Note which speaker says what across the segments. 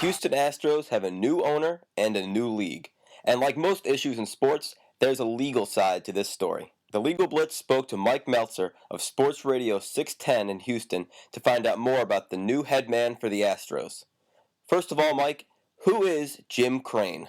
Speaker 1: Houston Astros have a new owner and a new league. And like most issues in sports, there's a legal side to this story. The Legal Blitz spoke to Mike Meltser of Sports Radio 610 in Houston to find out more about the new head man for the Astros. First of all, Mike, who is Jim Crane?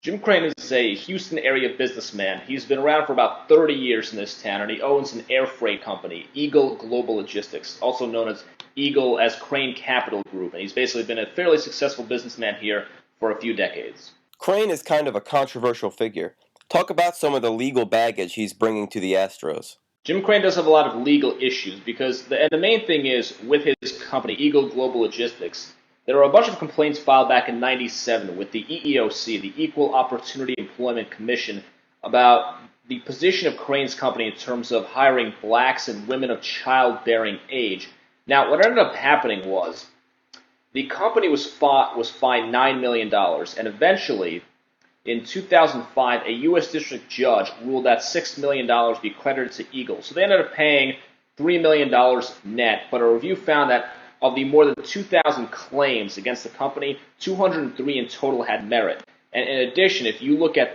Speaker 2: Jim Crane is a Houston area businessman. He's been around for about 30 years in this town, and he owns an air freight company, Eagle Global Logistics, also known as Eagle as Crane Capital Group. And he's basically been a fairly successful businessman here for a few decades.
Speaker 1: Crane is kind of a controversial figure. Talk about some of the legal baggage he's bringing to the Astros.
Speaker 2: Jim Crane does have a lot of legal issues because the main thing is with his company, Eagle Global Logistics, there are a bunch of complaints filed back in '97 with the EEOC, the Equal Opportunity Employment Commission, about the position of Crane's company in terms of hiring blacks and women of childbearing age. Now, what ended up happening was the company was fined $9 million, and eventually, in 2005, a U.S. district judge ruled that $6 million be credited to Eagle. So they ended up paying $3 million net, but a review found that of the more than 2,000 claims against the company, 203 in total had merit. And in addition, if you look at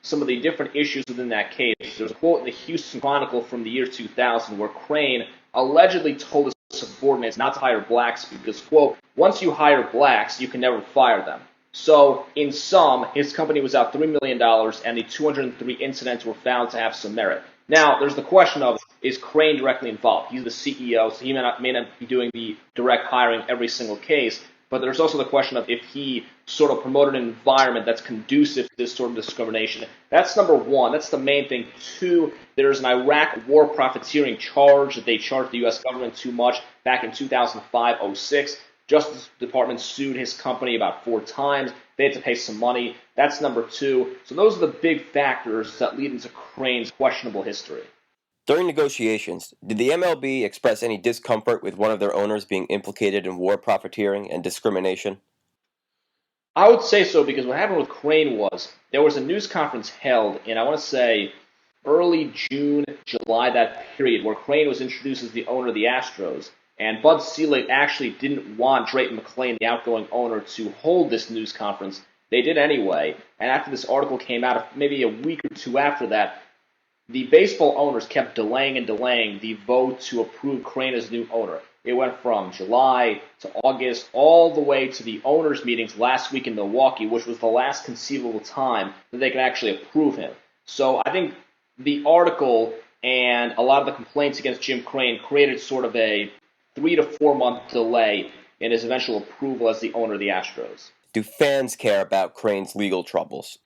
Speaker 2: some of the different issues within that case, there's a quote in the Houston Chronicle from the year 2000 where Crane allegedly told his subordinates not to hire blacks because, quote, once you hire blacks, you can never fire them. So, in sum, his company was out $3 million, and the 203 incidents were found to have some merit. Now, there's the question of, is Crane directly involved? He's the CEO, so he may not be doing the direct hiring every single case, but there's also the question of if he sort of promoted an environment that's conducive to this sort of discrimination. That's number one. That's the main thing. Two, there's an Iraq war profiteering charge that they charged the U.S. government too much back in 2005-06. Justice Department sued his company about 4 times. They had to pay some money. That's number two. So those are the big factors that lead into Crane's questionable history.
Speaker 1: During negotiations, did the MLB express any discomfort with one of their owners being implicated in war profiteering and discrimination?
Speaker 2: I would say so because what happened with Crane was there was a news conference held in, I want to say, early June, July, that period, where Crane was introduced as the owner of the Astros. And Bud Selig actually didn't want Drayton McClain, the outgoing owner, to hold this news conference. They did anyway. And after this article came out, maybe a week or two after that, the baseball owners kept delaying and delaying the vote to approve Crane as new owner. It went from July to August all the way to the owners' meetings last week in Milwaukee, which was the last conceivable time that they could actually approve him. So I think the article and a lot of the complaints against Jim Crane created sort of a 3 to 4 month delay in his eventual approval as the owner of the Astros.
Speaker 1: Do fans care about Crane's legal troubles?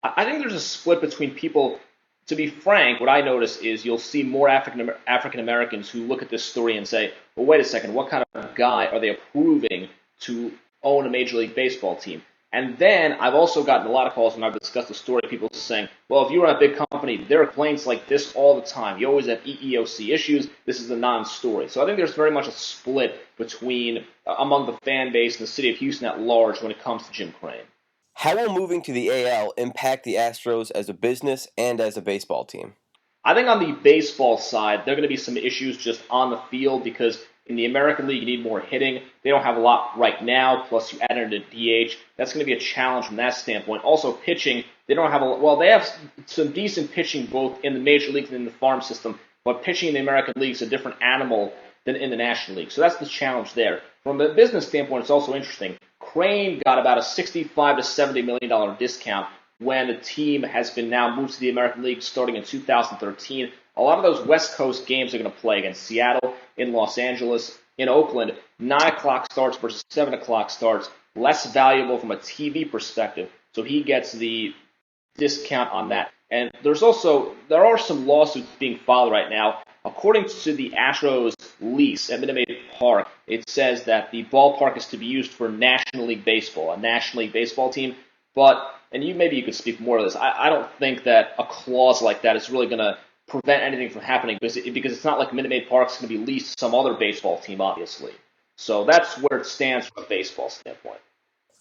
Speaker 2: I think there's a split between people. To be frank, what I notice is you'll see more African Americans who look at this story and say, well, wait a second, what kind of guy are they approving to own a Major League Baseball team? And then I've also gotten a lot of calls when I've discussed the story, people saying, well, if you run a big company, there are complaints like this all the time. You always have EEOC issues. This is a non-story. So I think there's very much a split among the fan base and the city of Houston at large when it comes to Jim Crane.
Speaker 1: How will moving to the AL impact the Astros as a business and as a baseball team?
Speaker 2: I think on the baseball side, there are going to be some issues just on the field because in the American League, you need more hitting. They don't have a lot right now, plus you add in a DH. That's going to be a challenge from that standpoint. Also, pitching, they have some decent pitching both in the major leagues and in the farm system, but pitching in the American League is a different animal than in the National League. So that's the challenge there. From a business standpoint, it's also interesting. Crane got about a $65 to $70 million discount when the team has been now moved to the American League starting in 2013. A lot of those West Coast games are going to play against Seattle, in Los Angeles, in Oakland. 9 o'clock starts versus 7 o'clock starts, less valuable from a TV perspective. So he gets the discount on that. And there are some lawsuits being filed right now. According to the Astros lease at Minute Maid Park, it says that the ballpark is to be used for National League Baseball, a National League Baseball team. But, and maybe you could speak more to this, I don't think that a clause like that is really going to prevent anything from happening because it's not like Minute Maid Park is going to be leased to some other baseball team, obviously. So that's where it stands from a baseball standpoint.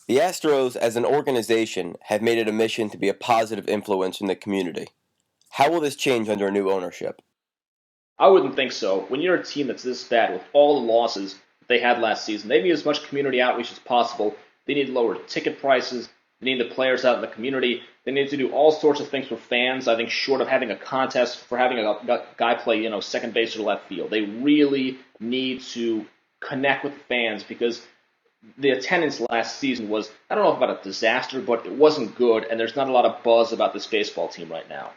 Speaker 1: The Astros, as an organization, have made it a mission to be a positive influence in the community. How will this change under new ownership?
Speaker 2: I wouldn't think so. When you're a team that's this bad with all the losses, they had last season. They need as much community outreach as possible. They need to lower ticket prices. They need the players out in the community. They need to do all sorts of things for fans. I think short of having a contest for having a guy play, second base or left field, they really need to connect with fans because the attendance last season was, I don't know about a disaster, but it wasn't good, and there's not a lot of buzz about this baseball team right now.